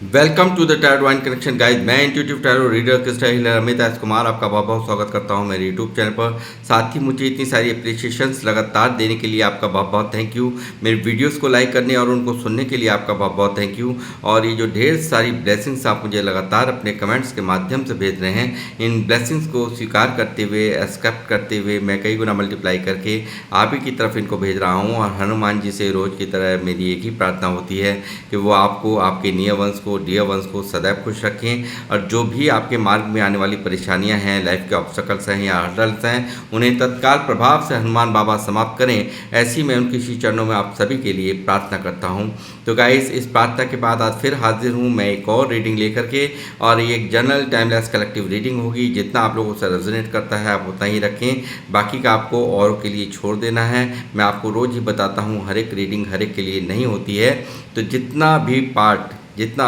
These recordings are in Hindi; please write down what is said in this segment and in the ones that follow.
Welcome to the tarot one connection guys. मैं intuitive tarot reader Krishna healer Amit S Kumar आपका बहुत बहुत स्वागत करता हूं मेरे यूट्यूब चैनल पर। साथ ही मुझे इतनी सारी अप्रिशिएशंस लगातार देने के लिए आपका बहुत बहुत थैंक यू। मेरे वीडियोस को लाइक करने और उनको सुनने के लिए आपका बहुत बहुत थैंक यू। और ये जो ढेर सारी ब्लेसिंग्स आप मुझे लगातार अपने कमेंट्स के माध्यम से भेज रहे हैं, इन ब्लेसिंग्स को स्वीकार करते हुए, एक्सेप्ट करते हुए मैं कई गुना मल्टीप्लाई करके आप ही की तरफ इनको भेज रहा हूँ। और हनुमान जी से रोज़ की तरह मेरी एक ही प्रार्थना होती है कि वो आपको, आपके नियर वंश को, डियर वंश को सदैव खुश रखें। और जो भी आपके मार्ग में आने वाली परेशानियां हैं, लाइफ के ऑब्स्टकल्स हैं या हर्डल्स हैं, उन्हें तत्काल प्रभाव से हनुमान बाबा समाप्त करें। ऐसी मैं उनके श्री चरणों में आप सभी के लिए प्रार्थना करता हूं। तो गाइस, इस प्रार्थना के बाद आज फिर हाजिर हूं मैं एक और रीडिंग लेकर के। और ये एक जनरल टाइमलेस कलेक्टिव रीडिंग होगी। जितना आप लोगों से रेजोनेट करता है आप उतना ही रखें, बाकी का आपको औरों के लिए छोड़ देना है। मैं आपको रोज़ ही बताता हूँ, हर एक रीडिंग हर एक के लिए नहीं होती है। तो जितना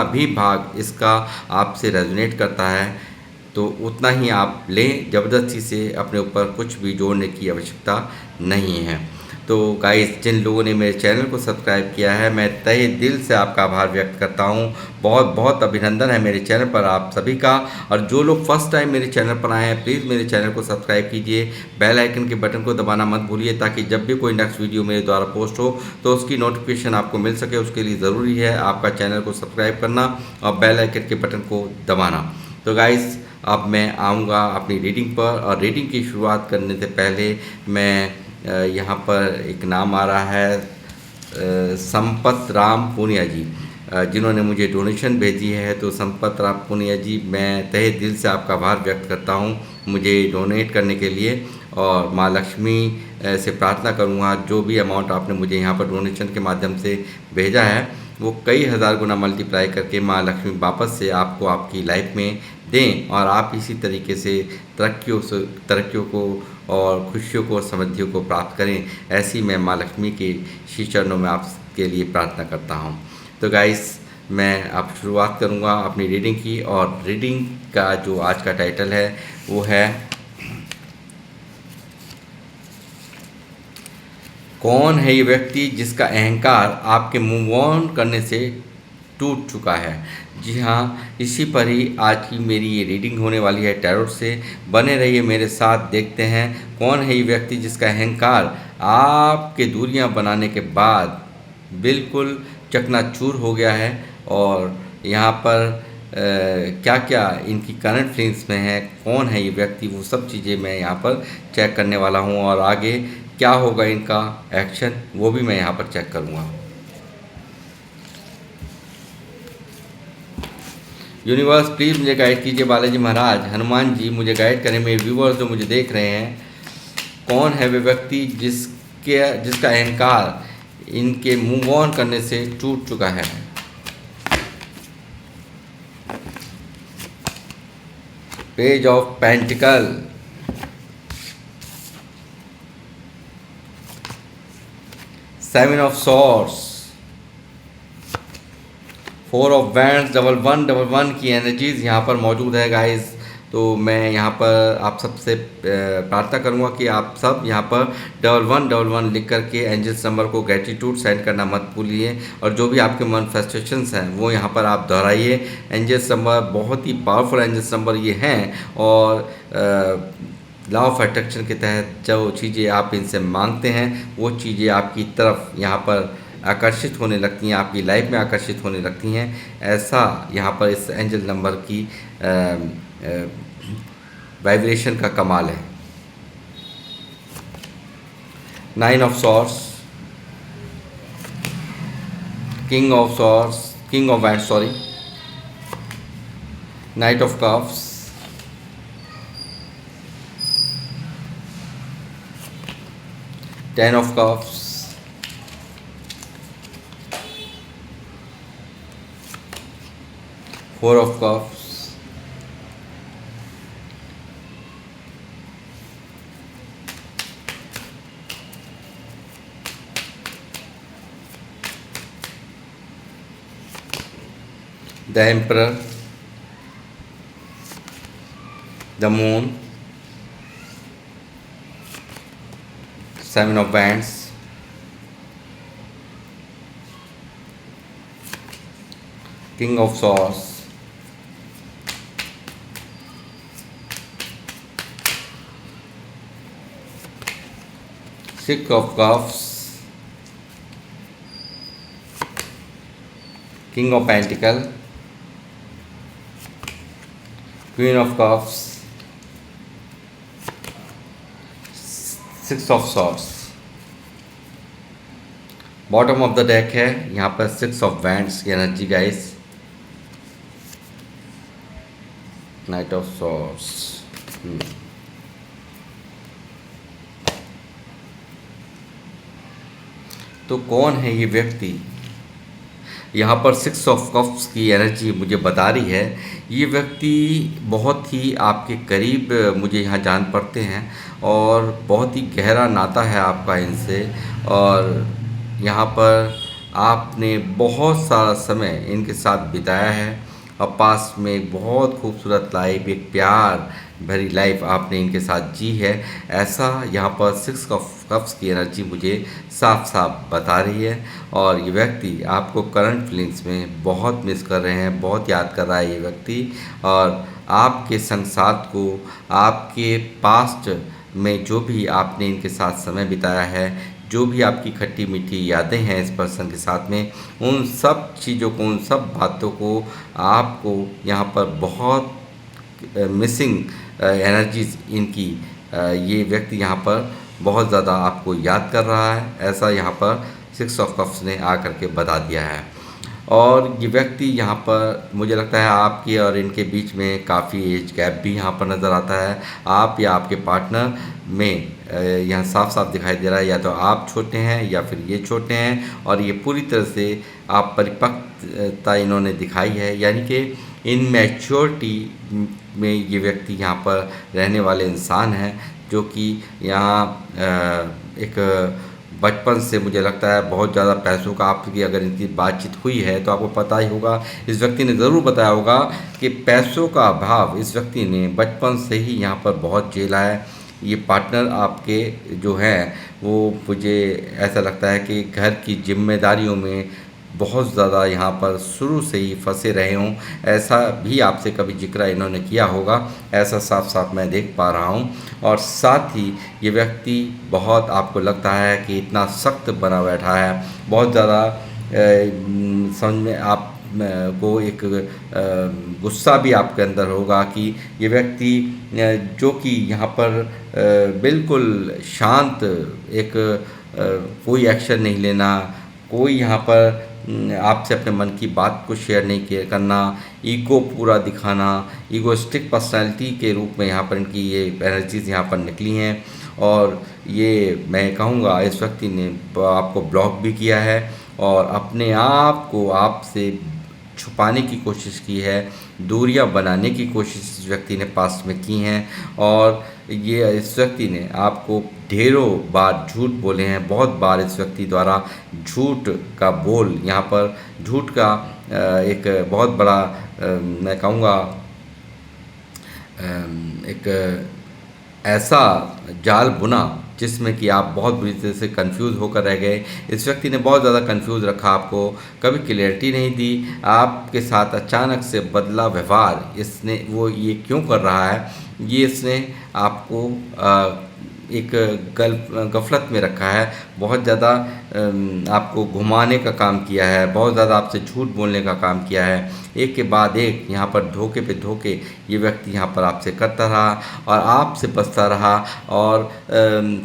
भी भाग इसका आपसे रेजोनेट करता है तो उतना ही आप लें। ज़बरदस्ती से अपने ऊपर कुछ भी जोड़ने की आवश्यकता नहीं है। तो गाइस, जिन लोगों ने मेरे चैनल को सब्सक्राइब किया है, मैं तहे दिल से आपका आभार व्यक्त करता हूं। बहुत बहुत अभिनंदन है मेरे चैनल पर आप सभी का। और जो लोग फर्स्ट टाइम मेरे चैनल पर आए हैं, प्लीज़ मेरे चैनल को सब्सक्राइब कीजिए, बेल आइकन के बटन को दबाना मत भूलिए, ताकि जब भी कोई नेक्स्ट वीडियो मेरे द्वारा पोस्ट हो तो उसकी नोटिफिकेशन आपको मिल सके। उसके लिए ज़रूरी है आपका चैनल को सब्सक्राइब करना और बेल आइकन के बटन को दबाना। तो गाइस, अब मैं आऊँगा अपनी रीडिंग पर। और रीडिंग की शुरुआत करने से पहले मैं यहाँ पर एक नाम आ रहा है, संपत राम पूनिया जी, जिन्होंने मुझे डोनेशन भेजी है। तो संपत राम पूनिया जी, मैं तहे दिल से आपका आभार व्यक्त करता हूँ मुझे डोनेट करने के लिए। और माँ लक्ष्मी से प्रार्थना करूँगा, जो भी अमाउंट आपने मुझे यहाँ पर डोनेशन के माध्यम से भेजा है वो कई हज़ार गुना मल्टीप्लाई करके माँ लक्ष्मी वापस से आपको आपकी लाइफ में दें। और आप इसी तरीके से तरक्कियों को और खुशियों को और समृद्धियों को प्राप्त करें। ऐसी मैं माँ लक्ष्मी के श्री चरणों में आपके लिए प्रार्थना करता हूँ। तो गाइस, मैं अब शुरुआत करूँगा अपनी रीडिंग की। और रीडिंग का जो आज का टाइटल है वो है, कौन है ये व्यक्ति जिसका अहंकार आपके मूव ऑन करने से टूट चुका है। जी हाँ, इसी पर ही आज की मेरी ये रीडिंग होने वाली है टैरोट से। बने रहिए मेरे साथ, देखते हैं कौन है ये व्यक्ति जिसका अहंकार आपके दूरियां बनाने के बाद बिल्कुल चकनाचूर हो गया है। और यहाँ पर क्या क्या इनकी करंट फीलिंग्स में है, कौन है ये व्यक्ति, वो सब चीज़ें मैं यहाँ पर चेक करने वाला हूँ। और आगे क्या होगा इनका एक्शन, वो भी मैं यहाँ पर चेक करूँगा। यूनिवर्स, प्लीज़ मुझे गाइड कीजिए। बालाजी महाराज, हनुमान जी, मुझे गाइड करें। मेरे व्यूवर्स जो मुझे देख रहे हैं, कौन है वे व्यक्ति जिसका अहंकार इनके मूव ऑन करने से टूट चुका है। Page of pentacle, seven of swords, four of wands, double one की एनर्जीज यहाँ पर मौजूद है गाइस। तो मैं यहाँ पर आप सबसे प्रार्थना करूँगा कि आप सब यहाँ पर डबल वन लिख करके एंजल्स नंबर को ग्रेटिट्यूड सेंड करना मत भूलिए। और जो भी आपके मैनिफेस्टेशंस हैं वो यहाँ पर आप दोहराइए। एंजल्स नंबर बहुत ही पावरफुल एंजल्स नंबर ये हैं। और लॉ ऑफ अट्रैक्शन के तहत जो चीज़ें आप इनसे मांगते हैं वो चीज़ें आपकी तरफ यहाँ पर आकर्षित होने लगती हैं, आपकी लाइफ में आकर्षित होने लगती हैं। ऐसा यहाँ पर इस एंजल नंबर की वाइब्रेशन का कमाल है। Nine of swords, king of swords, king of wands sorry, night of cups, ten of cups, four of cups, the emperor, the moon, seven of wands, king of swords, six of cups, king of pentacle, queen of cups, six of swords. Bottom of the deck है यहाँ पर सिक्स ऑफ वैंड्स की energy guys, night of swords. तो कौन है ये व्यक्ति? यहाँ पर सिक्स ऑफ कप्स की एनर्जी मुझे बता रही है ये व्यक्ति बहुत ही आपके करीब मुझे यहाँ जान पड़ते हैं और बहुत ही गहरा नाता है आपका इनसे, और यहाँ पर आपने बहुत सारा समय इनके साथ बिताया है और पास में एक बहुत खूबसूरत लाइफ, एक प्यार भरी लाइफ आपने इनके साथ जी है, ऐसा यहाँ पर सिक्स ऑफ कप्स की एनर्जी मुझे साफ साफ बता रही है। और ये व्यक्ति आपको करंट फीलिंग्स में बहुत मिस कर रहे हैं, बहुत याद कर रहा है ये व्यक्ति, और आपके संग साथ को, आपके पास्ट में जो भी आपने इनके साथ समय बिताया है, जो भी आपकी खट्टी मीठी यादें हैं इस पर्सन के साथ में, उन सब चीज़ों को, उन सब बातों को आपको यहाँ पर बहुत मिसिंग एनर्जीज इनकी ये व्यक्ति यहाँ पर बहुत ज़्यादा आपको याद कर रहा है, ऐसा यहाँ पर सिक्स ऑफ कप्स ने आकर के बता दिया है। और ये व्यक्ति यहाँ पर मुझे लगता है आपके और इनके बीच में काफ़ी एज गैप भी यहाँ पर नज़र आता है। आप या आपके पार्टनर में यहाँ साफ साफ दिखाई दे रहा है, या तो आप छोटे हैं या फिर ये छोटे हैं, और ये पूरी तरह से आप परिपक्वता इन्होंने दिखाई है, यानी कि इन मैच्योरिटी में ये व्यक्ति यहाँ पर रहने वाले इंसान हैं, जो कि यहाँ एक बचपन से मुझे लगता है बहुत ज़्यादा पैसों का, आपकी अगर इनकी बातचीत हुई है तो आपको पता ही होगा, इस व्यक्ति ने ज़रूर बताया होगा कि पैसों का अभाव इस व्यक्ति ने बचपन से ही यहाँ पर बहुत झेला है। ये पार्टनर आपके जो हैं वो मुझे ऐसा लगता है कि घर की जिम्मेदारियों में बहुत ज़्यादा यहाँ पर शुरू से ही फंसे रहे हों, ऐसा भी आपसे कभी जिक्र इन्होंने किया होगा, ऐसा साफ साफ मैं देख पा रहा हूँ। और साथ ही ये व्यक्ति बहुत, आपको लगता है कि इतना सख्त बना बैठा है, बहुत ज़्यादा समझ में आप को एक गुस्सा भी आपके अंदर होगा कि ये व्यक्ति जो कि यहाँ पर बिल्कुल शांत, एक कोई एक्शन नहीं लेना, कोई यहाँ पर आपसे अपने मन की बात को शेयर नहीं करना, ईगो पूरा दिखाना, ईगोइस्टिक पर्सनालिटी के रूप में यहाँ पर इनकी ये एनर्जीज यहाँ पर निकली हैं। और ये मैं कहूँगा इस व्यक्ति ने आपको ब्लॉक भी किया है और अपने आप को आपसे छुपाने की कोशिश की है, दूरियां बनाने की कोशिश इस व्यक्ति ने पास्ट में की हैं। और ये इस व्यक्ति ने आपको ढेरों बार झूठ बोले हैं, बहुत बार इस व्यक्ति द्वारा झूठ का बोल, यहाँ पर झूठ का एक बहुत बड़ा मैं कहूँगा एक ऐसा जाल बुना जिसमें कि आप बहुत बुरी तरह से कंफ्यूज होकर रह गए। इस व्यक्ति ने बहुत ज़्यादा कंफ्यूज रखा आपको, कभी क्लियरिटी नहीं दी, आपके साथ अचानक से बदला व्यवहार इसने, वो ये क्यों कर रहा है, ये इसने आपको एक गफलत में रखा है, बहुत ज़्यादा आपको घुमाने का काम किया है, बहुत ज़्यादा आपसे झूठ बोलने का काम किया है, एक के बाद एक यहाँ पर धोखे पे धोखे ये व्यक्ति यहाँ पर आपसे करता रहा और आपसे बचता रहा। और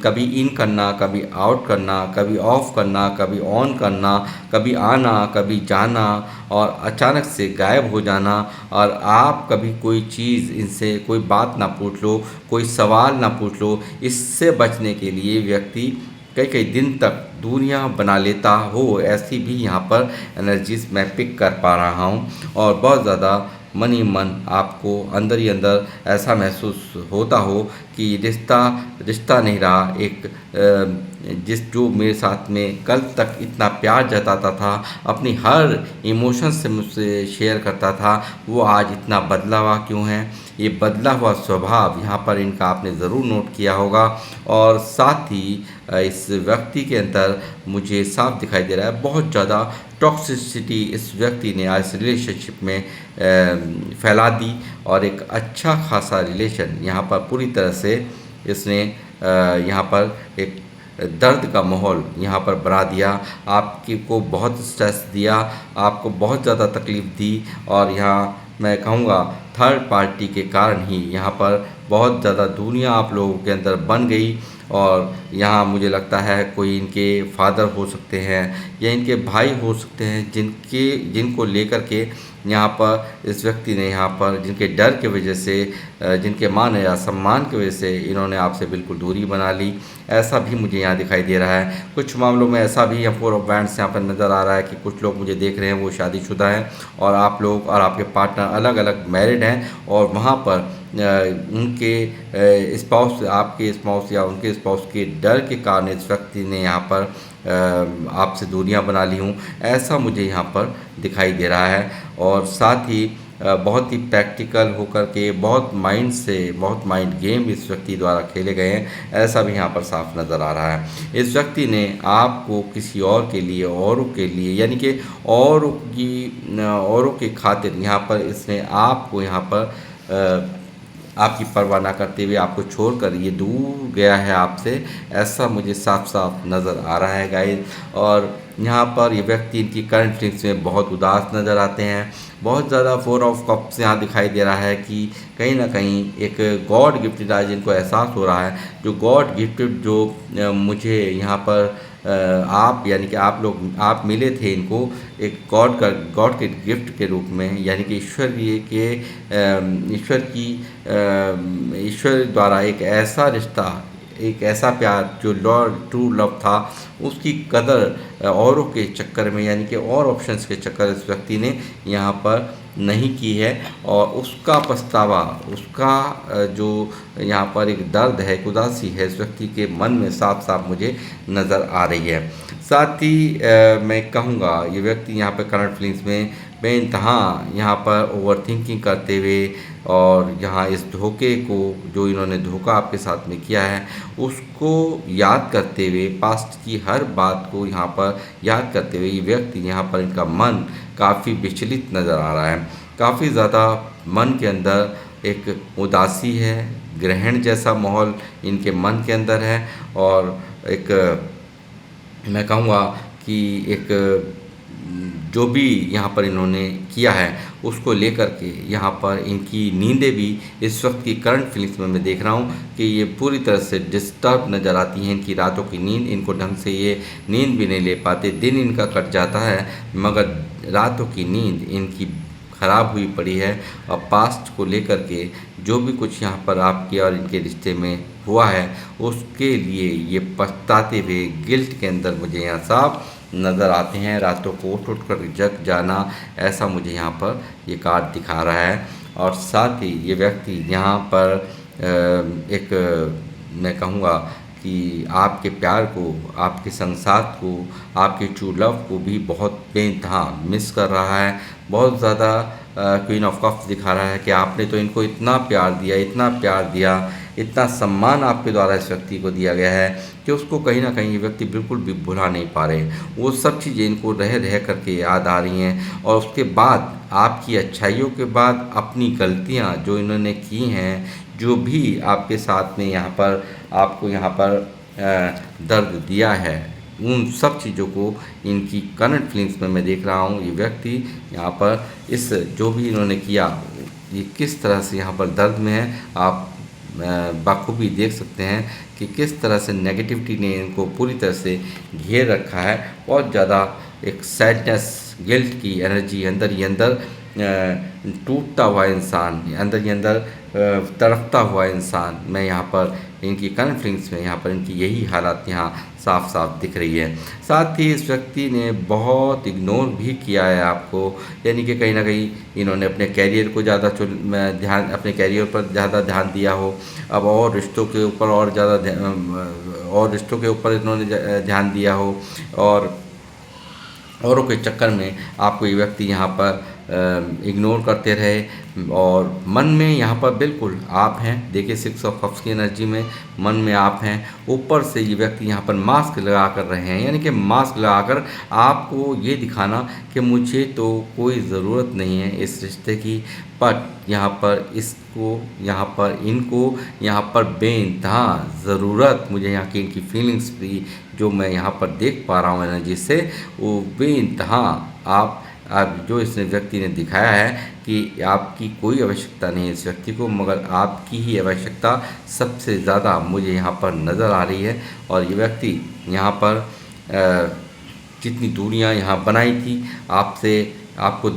कभी इन करना, कभी आउट करना, कभी ऑफ करना, कभी ऑन करना, कभी आना, कभी जाना और अचानक से गायब हो जाना। और आप कभी कोई चीज़ इनसे, कोई बात ना पूछ लो, कोई सवाल ना पूछ लो, इससे बचने के लिए व्यक्ति कई कई दिन तक दूरियां बना लेता हो, ऐसी भी यहाँ पर एनर्जीज मैं पिक कर पा रहा हूँ। और बहुत ज़्यादा मन ही मन आपको अंदर ही अंदर ऐसा महसूस होता हो कि रिश्ता नहीं रहा, एक जो मेरे साथ में कल तक इतना प्यार जताता था, अपनी हर इमोशन से मुझसे शेयर करता था, वो आज इतना बदला हुआ क्यों है। ये बदला हुआ स्वभाव यहाँ पर इनका आपने ज़रूर नोट किया होगा। और साथ ही इस व्यक्ति के अंदर मुझे साफ दिखाई दे रहा है बहुत ज़्यादा टॉक्सिसिटी इस व्यक्ति ने आज रिलेशनशिप में फैला दी, और एक अच्छा खासा रिलेशन यहाँ पर पूरी तरह से इसने यहाँ पर एक दर्द का माहौल यहाँ पर बना दिया। आपकी को बहुत स्ट्रेस दिया, आपको बहुत ज़्यादा तकलीफ़ दी, और यहाँ मैं कहूँगा थर्ड पार्टी के कारण ही यहाँ पर बहुत ज़्यादा दूरियाँ आप लोगों के अंदर बन गई। और यहाँ मुझे लगता है कोई इनके फादर हो सकते हैं या इनके भाई हो सकते हैं, जिनको लेकर के यहाँ पर इस व्यक्ति ने यहाँ पर जिनके डर की वजह से, जिनके मान या सम्मान की वजह से इन्होंने आपसे बिल्कुल दूरी बना ली, ऐसा भी मुझे यहाँ दिखाई दे रहा है। कुछ मामलों में ऐसा भी फोर ऑफ वैंड्स यहाँ पर नज़र आ रहा है कि कुछ लोग मुझे देख रहे हैं वो शादीशुदा हैं, और आप लोग और आपके पार्टनर अलग अलग मैरिड हैं, और वहाँ पर उनके स्पाउस, आपके स्पाउस या उनके स्पाउस के डर के कारण इस व्यक्ति ने यहाँ पर आपसे दूरियां बना ली हूँ, ऐसा मुझे यहाँ पर दिखाई दे रहा है। और साथ ही बहुत ही प्रैक्टिकल होकर के बहुत माइंड गेम इस व्यक्ति द्वारा खेले गए हैं, ऐसा भी यहाँ पर साफ नज़र आ रहा है। इस व्यक्ति ने आपको किसी और के लिए, औरों के लिए, यानी कि औरों की खातिर यहाँ पर इसने आपको यहाँ पर आपकी परवाह ना करते हुए आपको छोड़कर ये दूर गया है आपसे, ऐसा मुझे साफ साफ नज़र आ रहा है गाइस। और यहाँ पर ये व्यक्ति इनकी करंट फीलिंग्स में बहुत उदास नज़र आते हैं, बहुत ज़्यादा फोर ऑफ कप्स यहाँ दिखाई दे रहा है कि कहीं ना कहीं एक गॉड गिफ्टेड आज इनको एहसास हो रहा है, जो गॉड गिफ्टेड जो मुझे यहाँ पर आप यानी कि आप लोग आप मिले थे इनको एक गॉड के गिफ्ट के रूप में, यानी कि ईश्वर द्वारा एक ऐसा रिश्ता, एक ऐसा प्यार जो ट्रू लव था, उसकी कदर औरों के चक्कर में, यानी कि और ऑप्शंस के चक्कर इस व्यक्ति ने यहाँ पर नहीं की है, और उसका पछतावा, उसका जो यहाँ पर एक दर्द है, एक उदासी है इस व्यक्ति के मन में साफ साफ मुझे नज़र आ रही है। साथ ही मैं कहूँगा ये व्यक्ति यहाँ पर करंट फीलिंग्स में बेइंतहा यहाँ पर ओवर थिंकिंग करते हुए, और यहाँ इस धोखे को, जो इन्होंने धोखा आपके साथ में किया है, उसको याद करते हुए, पास्ट की हर बात को यहाँ पर याद करते हुए ये व्यक्ति यहाँ पर इनका मन काफ़ी विचलित नज़र आ रहा है। काफ़ी ज़्यादा मन के अंदर एक उदासी है, ग्रहण जैसा माहौल इनके मन के अंदर है, और एक मैं कहूँगा कि एक जो भी यहाँ पर इन्होंने किया है उसको लेकर के यहाँ पर इनकी नींदें भी इस वक्त की करंट फीलिंग्स में मैं देख रहा हूँ कि ये पूरी तरह से डिस्टर्ब नज़र आती हैं। इनकी रातों की नींद, इनको ढंग से ये नींद भी नहीं ले पाते, दिन इनका कट जाता है मगर रातों की नींद इनकी ख़राब हुई पड़ी है। और पास्ट को लेकर के जो भी कुछ यहाँ पर आपके और इनके रिश्ते में हुआ है उसके लिए ये पछताते हुए गिल्ट के अंदर मुझे यहाँ साफ नज़र आते हैं। रातों को उठ कर जग जाना, ऐसा मुझे यहाँ पर ये कार्ड दिखा रहा है। और साथ ही ये व्यक्ति यहाँ पर एक मैं कहूँगा कि आपके प्यार को, आपके संसार को, आपके ट्रू लव को भी बहुत बेइंतहा मिस कर रहा है। बहुत ज़्यादा क्वीन ऑफ कप्स दिखा रहा है कि आपने तो इनको इतना प्यार दिया, इतना प्यार दिया, इतना सम्मान आपके द्वारा इस व्यक्ति को दिया गया है कि उसको कहीं ना कहीं ये व्यक्ति बिल्कुल भी भुला नहीं पा रहे। वो सब चीज़ें इनको रह रह करके याद आ रही हैं, और उसके बाद आपकी अच्छाइयों के बाद अपनी गलतियाँ जो इन्होंने की हैं, जो भी आपके साथ में यहाँ पर आपको यहाँ पर दर्द दिया है, उन सब चीज़ों को इनकी करंट फीलिंग्स में मैं देख रहा हूँ। ये व्यक्ति यहाँ पर इस जो भी इन्होंने किया, ये किस तरह से यहाँ पर दर्द में है। आप बाखूबी देख सकते हैं कि किस तरह से नेगेटिविटी ने इनको पूरी तरह से घेर रखा है। बहुत ज़्यादा एक सैडनेस, गिल्ट की एनर्जी अंदर ही अंदर टूटता हुआ इंसान, अंदर ही अंदर तड़पता हुआ इंसान, मैं यहाँ पर इनकी करंट फीलिंग्स में यहाँ पर इनकी यही हालात यहाँ साफ साफ दिख रही है। साथ ही इस व्यक्ति ने बहुत इग्नोर भी किया है आपको, यानी कि कहीं ना कहीं इन्होंने अपने कैरियर को ज़्यादा अपने कैरियर पर ज़्यादा ध्यान दिया हो। अब और रिश्तों के ऊपर और ज़्यादा और रिश्तों के ऊपर इन्होंने ध्यान दिया हो, और औरों के चक्कर में आपको ये व्यक्ति यहाँ पर इग्नोर करते रहे और मन में यहाँ पर बिल्कुल आप हैं। देखिए 6 ऑफ कप्स की एनर्जी में मन में आप हैं। ऊपर से ये व्यक्ति यहाँ पर मास्क लगा कर रहे हैं, यानी कि मास्क लगाकर आपको ये दिखाना कि मुझे तो कोई ज़रूरत नहीं है इस रिश्ते की, बट यहाँ पर इसको, यहाँ पर इनको, यहाँ पर बेइंतहा ज़रूरत मुझे यहाँ की इनकी फीलिंग्स भी जो मैं यहाँ पर देख पा रहा हूँ एनर्जी से, वो बेइंतहा आप जो इस व्यक्ति ने दिखाया है कि आपकी कोई आवश्यकता नहीं है इस व्यक्ति को, मगर आपकी ही आवश्यकता सबसे ज़्यादा मुझे यहाँ पर नज़र आ रही है। और ये व्यक्ति यहाँ पर जितनी दूरियाँ यहाँ बनाई थी आपसे, आपको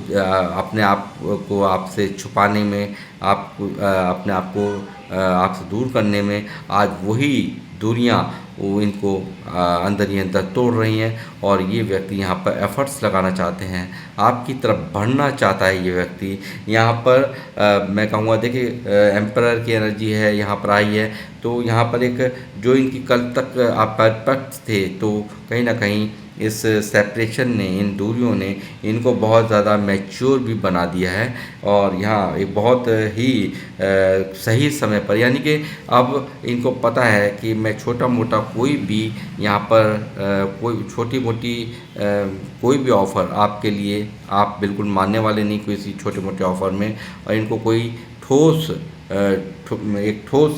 अपने आप को आपसे छुपाने में, आपको अपने आप को आपसे दूर करने में, आज वही दूरियाँ वो इनको अंदर ही अंदर तोड़ रही हैं। और ये व्यक्ति यहाँ पर एफर्ट्स लगाना चाहते हैं, आपकी तरफ बढ़ना चाहता है ये व्यक्ति। यहाँ पर मैं कहूँगा देखिए एम्परर की एनर्जी है यहाँ पर आई है, तो यहाँ पर एक जो इनकी कल तक आप परफेक्ट थे, तो कहीं ना कहीं इस सेपरेशन ने, इन दूरियों ने इनको बहुत ज़्यादा मैच्योर भी बना दिया है। और यहाँ एक बहुत ही सही समय पर, यानी कि अब इनको पता है कि मैं छोटा मोटा कोई भी यहाँ पर कोई छोटी मोटी कोई भी ऑफ़र आपके लिए आप बिल्कुल मानने वाले नहीं किसी छोटे मोटे ऑफ़र में। और इनको कोई ठोस एक ठोस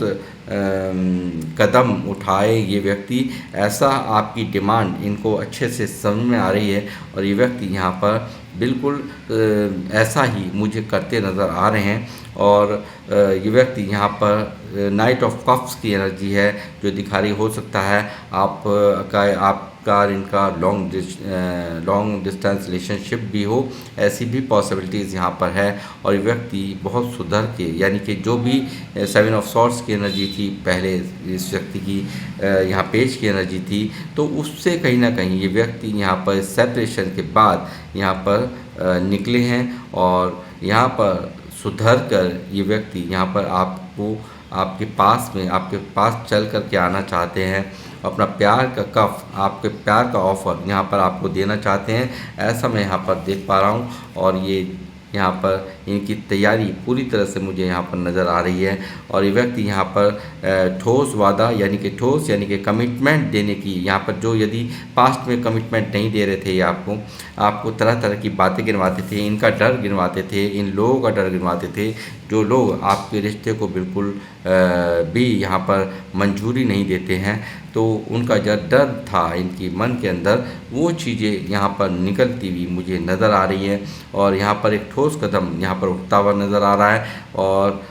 कदम उठाए ये व्यक्ति, ऐसा आपकी डिमांड इनको अच्छे से समझ में आ रही है। और ये व्यक्ति यहाँ पर बिल्कुल ऐसा ही मुझे करते नज़र आ रहे हैं। और ये व्यक्ति यहाँ पर नाइट ऑफ कप्स की एनर्जी है जो दिखा रही, हो सकता है आपका इनका लॉन्ग डिस्टेंस रिलेशनशिप भी हो, ऐसी भी पॉसिबिलिटीज़ यहाँ पर है। और ये व्यक्ति बहुत सुधर के, यानी कि जो भी 7 ऑफ सॉर्ड्स की एनर्जी थी पहले इस व्यक्ति की, यहाँ पेज की एनर्जी थी, तो उससे कहीं ना कहीं ये व्यक्ति यहाँ पर सेपरेशन के बाद यहाँ पर निकले हैं। और यहाँ पर सुधर कर ये व्यक्ति यहाँ पर आपको आपके पास चल कर के आना चाहते हैं, अपना प्यार का कफ, आपके प्यार का ऑफ़र यहाँ पर आपको देना चाहते हैं, ऐसा मैं यहाँ पर देख पा रहा हूँ। और ये यहाँ पर इनकी तैयारी पूरी तरह से मुझे यहाँ पर नज़र आ रही है। और ये व्यक्ति यहाँ पर ठोस वादा, यानी कि कमिटमेंट देने की, यहाँ पर जो यदि पास्ट में कमिटमेंट नहीं दे रहे थे, ये आपको तरह तरह की बातें गिनवाते थे, इनका डर गिनवाते थे, इन लोगों का डर गिनवाते थे, जो लोग आपके रिश्ते को बिल्कुल भी यहाँ पर मंजूरी नहीं देते हैं, तो उनका जो डर था इनकी मन के अंदर, वो चीज़ें यहाँ पर निकलती हुई मुझे नज़र आ रही हैं। और यहाँ पर एक ठोस कदम यहाँ पर उठता हुआ नज़र आ रहा है। और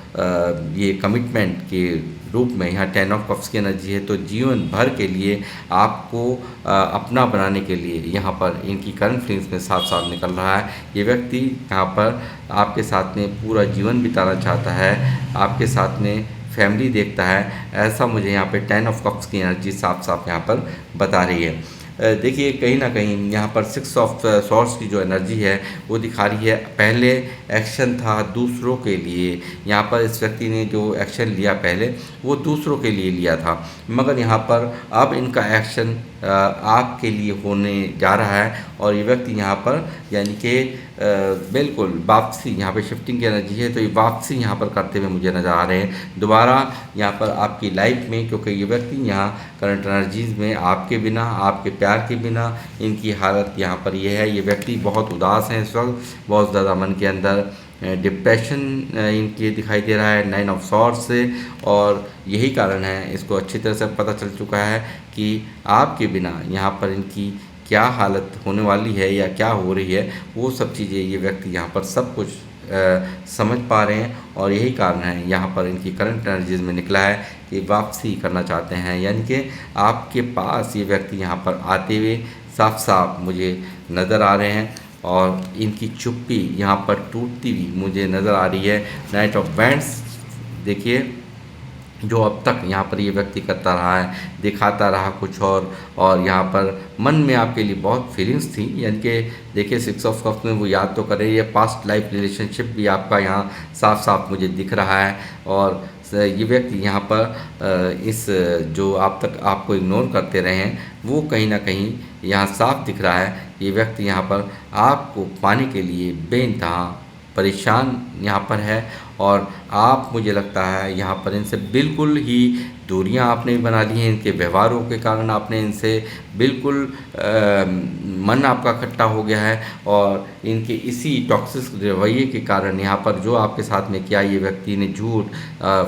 ये कमिटमेंट के रूप में यहाँ 10 ऑफ कप्स की एनर्जी है, तो जीवन भर के लिए आपको अपना बनाने के लिए यहाँ पर इनकी करंट फीलिंग्स में साफ साफ निकल रहा है। ये व्यक्ति यहाँ पर आपके साथ में पूरा जीवन बिताना चाहता है, आपके साथ में फैमिली देखता है, ऐसा मुझे यहाँ पे 10 ऑफ कप्स की एनर्जी साफ साफ यहाँ पर बता रही है। देखिए कहीं ना कहीं यहाँ पर 6 ऑफ सॉर्ड्स की जो एनर्जी है वो दिखा रही है, पहले एक्शन था दूसरों के लिए। यहाँ पर इस व्यक्ति ने जो एक्शन लिया पहले, वो दूसरों के लिए लिया था, मगर यहाँ पर अब इनका एक्शन आपके लिए होने जा रहा है। और ये व्यक्ति यहाँ पर यानी कि बिल्कुल वापसी, यहाँ पे शिफ्टिंग की एनर्जी है, तो ये वापसी यहाँ पर करते हुए मुझे नज़र आ रहे हैं दोबारा यहाँ पर आपकी लाइफ में, क्योंकि ये व्यक्ति यहाँ करंट एनर्जीज़ में आपके बिना, आपके प्यार के बिना इनकी हालत यहाँ पर ये है। ये व्यक्ति बहुत उदास हैं इस वक्त, बहुत ज़्यादा मन के अंदर डिप्रेशन इनके दिखाई दे रहा है 9 ऑफ सॉर्ड्स से। और यही कारण है, इसको अच्छी तरह से पता चल चुका है कि आपके बिना यहाँ पर इनकी क्या हालत होने वाली है या क्या हो रही है, वो सब चीज़ें ये व्यक्ति यहाँ पर सब कुछ समझ पा रहे हैं। और यही कारण है यहाँ पर इनकी करंट एनर्जीज में निकला है कि वापसी करना चाहते हैं, यानी कि आपके पास ये व्यक्ति यहाँ पर आते हुए साफ साफ मुझे नज़र आ रहे हैं। और इनकी चुप्पी यहाँ पर टूटती हुई मुझे नज़र आ रही है। नाइट ऑफ वैंड्स देखिए, जो अब तक यहाँ पर ये व्यक्ति करता रहा है, दिखाता रहा कुछ और यहाँ पर मन में आपके लिए बहुत फीलिंग्स थी, यानी कि देखिए 6 ऑफ कप्स में वो याद तो कर रही है, पास्ट लाइफ रिलेशनशिप भी आपका यहाँ साफ साफ मुझे दिख रहा है। और ये व्यक्ति यहाँ पर इस जो आप तक आपको इग्नोर करते रहे हैं वो कहीं ना कहीं यहाँ साफ दिख रहा है। ये व्यक्ति यहाँ पर आपको पाने के लिए बेइंतहा परेशान यहाँ पर है, और आप मुझे लगता है यहाँ पर इनसे बिल्कुल ही दूरियां आपने बना ली हैं। इनके व्यवहारों के कारण आपने इनसे बिल्कुल मन आपका खट्टा हो गया है, और इनके इसी टॉक्सिक रवैये के कारण यहाँ पर जो आपके साथ में किया ये व्यक्ति ने झूठ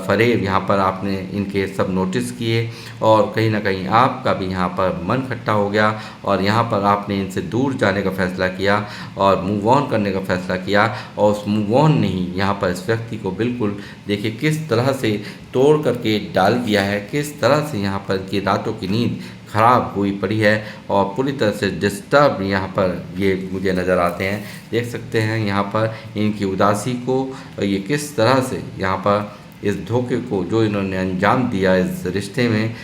फरेब यहाँ पर आपने इनके सब नोटिस किए, और कहीं ना कहीं आपका भी यहाँ पर मन खट्टा हो गया, और यहाँ पर आपने इनसे दूर जाने का फैसला किया और मूव ऑन करने का फैसला किया। और उस मूव ऑन ने ही यहाँ पर इस व्यक्ति को बिल्कुल देखिए किस तरह से तोड़ करके डाल दिया है, किस तरह से यहाँ पर की रातों की नींद खराब हुई पड़ी है, और पूरी तरह से डिस्टर्ब यहाँ पर ये मुझे नज़र आते हैं। देख सकते हैं यहाँ पर इनकी उदासी को, ये किस तरह से यहाँ पर इस धोखे को जो इन्होंने अंजाम दिया इस रिश्ते में,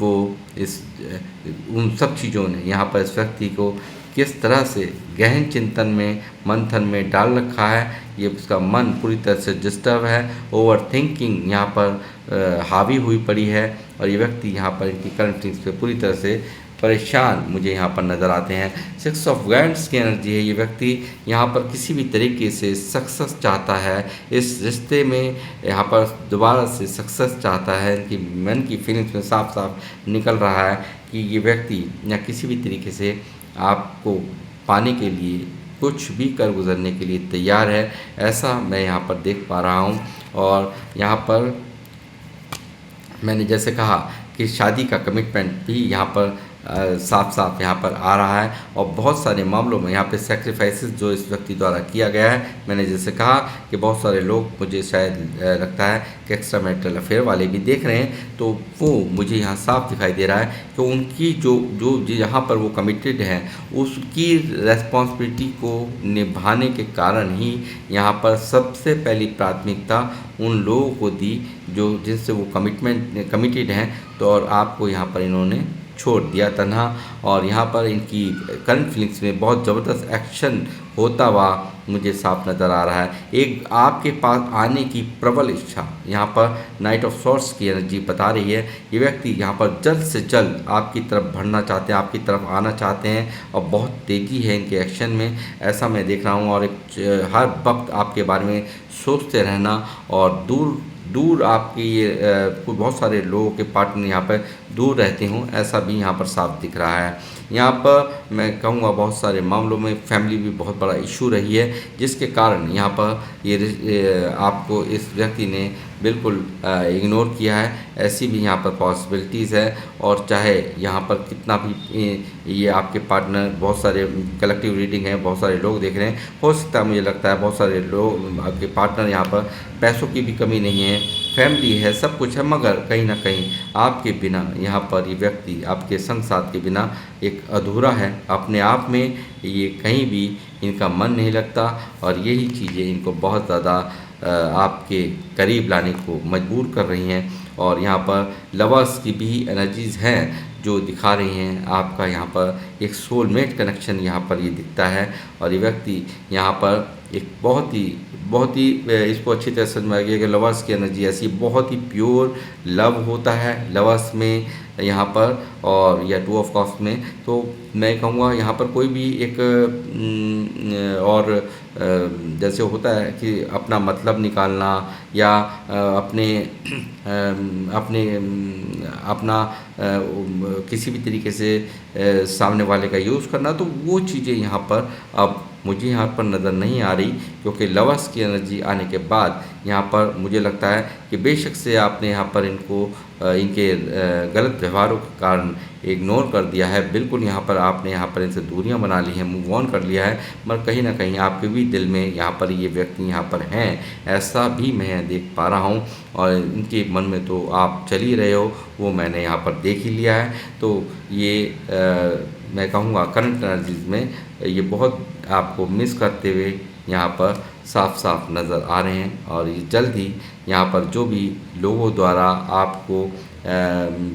वो इस उन सब चीज़ों ने यहाँ पर इस व्यक्ति को किस तरह से गहन चिंतन में मंथन में डाल रखा है। ये उसका मन पूरी तरह से डिस्टर्ब है, ओवर थिंकिंग यहाँ पर हावी हुई पड़ी है, और ये व्यक्ति यहाँ पर इनकी करंट थिंग्स पे पूरी तरह से परेशान मुझे यहाँ पर नज़र आते हैं। 6 ऑफ वैंड्स की एनर्जी है। ये व्यक्ति यहाँ पर किसी भी तरीके से सक्सेस चाहता है, इस रिश्ते में यहाँ पर दोबारा से सक्सेस चाहता है। इनकी मन की फीलिंग्स में साफ साफ निकल रहा है कि ये व्यक्ति या किसी भी तरीके से आपको पाने के लिए कुछ भी कर गुजरने के लिए तैयार है, ऐसा मैं यहाँ पर देख पा रहा हूँ। और यहाँ पर मैंने जैसे कहा कि शादी का कमिटमेंट भी यहाँ पर साफ साफ यहाँ पर आ रहा है, और बहुत सारे मामलों में यहाँ पे सेक्रीफाइसेस जो इस व्यक्ति द्वारा किया गया है। मैंने जैसे कहा कि बहुत सारे लोग मुझे शायद लगता है कि एक्स्ट्रा मैरिटल अफेयर वाले भी देख रहे हैं, तो वो मुझे यहाँ साफ दिखाई दे रहा है कि उनकी जो जो यहाँ पर वो कमिटेड हैं उसकी रेस्पॉन्सिबिलिटी को निभाने के कारण ही यहाँ पर सबसे पहली प्राथमिकता उन लोगों को दी जो जिनसे वो कमिटेड हैं। तो और आपको यहाँ पर इन्होंने छोड़ दिया तन्हा, और यहाँ पर इनकी करंट फीलिंग्स में बहुत ज़बरदस्त एक्शन होता हुआ मुझे साफ नज़र आ रहा है। एक आपके पास आने की प्रबल इच्छा यहाँ पर नाइट ऑफ सॉर्ड्स की एनर्जी बता रही है। ये व्यक्ति यहाँ पर जल्द से जल्द आपकी तरफ बढ़ना चाहते हैं, आपकी तरफ आना चाहते हैं, और बहुत तेज़ी है इनके एक्शन में, ऐसा मैं देख रहा हूँ। और एक हर वक्त आपके बारे में सोचते रहना, और दूर आपकी ये बहुत सारे लोगों के पार्टनर यहाँ पर दूर रहते हों, ऐसा भी यहाँ पर साफ दिख रहा है। यहाँ पर मैं कहूँगा बहुत सारे मामलों में फैमिली भी बहुत बड़ा इशू रही है, जिसके कारण यहाँ पर ये आपको इस व्यक्ति ने बिल्कुल इग्नोर किया है। ऐसी भी यहाँ पर पॉसिबिलिटीज़ है, और चाहे यहाँ पर कितना भी ये आपके पार्टनर, बहुत सारे कलेक्टिव रीडिंग है, बहुत सारे लोग देख रहे हैं, हो सकता है मुझे लगता है बहुत सारे लोग आपके पार्टनर यहाँ पर पैसों की भी कमी नहीं है, फैमिली है, सब कुछ है, मगर कहीं ना कहीं आपके बिना यहाँ पर ये व्यक्ति आपके संग साथ के बिना एक अधूरा है। अपने आप में ये कहीं भी इनका मन नहीं लगता, और यही चीज़ें इनको बहुत ज़्यादा आपके करीब लाने को मजबूर कर रही हैं। और यहाँ पर लवर्स की भी एनर्जीज़ हैं जो दिखा रही हैं आपका यहाँ पर एक सोलमेट कनेक्शन यहाँ पर ये दिखता है। और ये व्यक्ति यहाँ पर एक बहुत ही इसको अच्छी तरह समझ में आ गया कि लवर्स की एनर्जी ऐसी बहुत ही प्योर लव होता है लवर्स में यहाँ पर, और या 2 ऑफ कप्स में। तो मैं कहूँगा यहाँ पर कोई भी एक और जैसे होता है कि अपना मतलब निकालना, या अपना किसी भी तरीके से सामने वाले का यूज़ करना, तो वो चीज़ें यहाँ पर अब मुझे यहाँ पर नज़र नहीं आ रही, क्योंकि लवर्स की एनर्जी आने के बाद यहाँ पर मुझे लगता है कि बेशक से आपने यहाँ पर इनको इनके गलत व्यवहारों के कारण इग्नोर कर दिया है, बिल्कुल यहाँ पर आपने यहाँ पर इनसे दूरियां बना ली हैं, मूव ऑन कर लिया है, मगर कहीं ना कहीं आपके भी दिल में यहाँ पर ये व्यक्ति यहाँ पर हैं, ऐसा भी मैं देख पा रहा हूँ। और इनके मन में तो आप चल ही रहे हो, वो मैंने यहाँ पर देख ही लिया है। तो ये मैं कहूँगा करंट एनर्जीज में ये बहुत आपको मिस करते हुए यहाँ पर साफ साफ नज़र आ रहे हैं। और ये जल्द ही यहाँ पर जो भी लोगों द्वारा आपको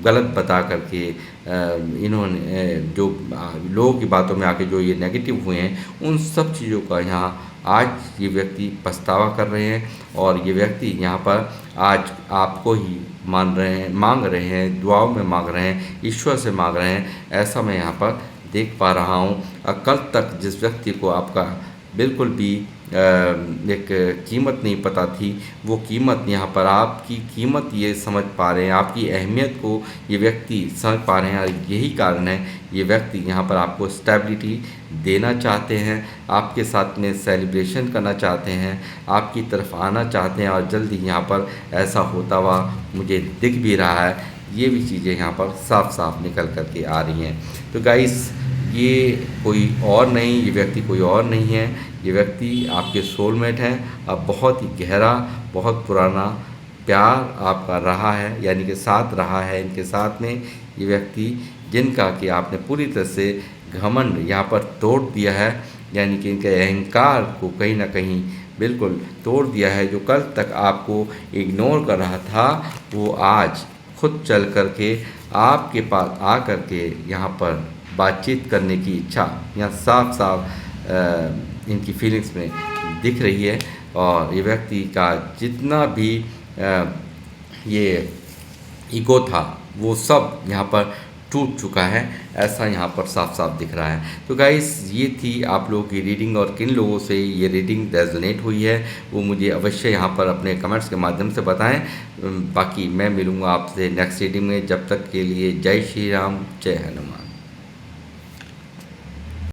गलत बता करके इन्होंने जो लोगों की बातों में आके जो ये नेगेटिव हुए हैं, उन सब चीज़ों का यहाँ आज ये व्यक्ति पछतावा कर रहे हैं। और ये व्यक्ति यहाँ पर आज आपको ही मांग रहे हैं, दुआओं में मांग रहे हैं, ईश्वर से मांग रहे हैं, ऐसा मैं यहाँ पर देख पा रहा हूँ। कल तक जिस व्यक्ति को आपका बिल्कुल भी एक कीमत नहीं पता थी, वो कीमत यहाँ पर आपकी कीमत ये समझ पा रहे हैं, आपकी अहमियत को ये व्यक्ति समझ पा रहे हैं। और यही कारण है ये व्यक्ति यहाँ पर आपको स्टेबिलिटी देना चाहते हैं, आपके साथ में सेलिब्रेशन करना चाहते हैं, आपकी तरफ आना चाहते हैं। और जल्दी यहाँ पर ऐसा होता हुआ मुझे दिख भी रहा है। ये भी चीज़ें यहाँ पर साफ साफ निकल कर के आ रही हैं। तो गाइस, ये कोई और नहीं, ये व्यक्ति कोई और नहीं है, ये व्यक्ति आपके सोलमेट हैं। अब बहुत ही गहरा, बहुत पुराना प्यार आपका रहा है, यानी कि साथ रहा है इनके साथ में ये व्यक्ति, जिनका कि आपने पूरी तरह से घमंड यहाँ पर तोड़ दिया है, यानी कि इनके अहंकार को कहीं ना कहीं बिल्कुल तोड़ दिया है। जो कल तक आपको इग्नोर कर रहा था, वो आज खुद चल करके आपके पास आ करके यहाँ पर बातचीत करने की इच्छा यहाँ साफ साफ इनकी फीलिंग्स में दिख रही है। और ये व्यक्ति का जितना भी ये ईगो था, वो सब यहाँ पर टूट चुका है, ऐसा यहाँ पर साफ साफ दिख रहा है। तो गाइस, ये थी आप लोगों की रीडिंग। और किन लोगों से ये रीडिंग रेजोनेट हुई है, वो मुझे अवश्य यहाँ पर अपने कमेंट्स के माध्यम से बताएं। बाकी मैं मिलूँगा आपसे नेक्स्ट रीडिंग में। जब तक के लिए जय श्री राम, जय हनुमान।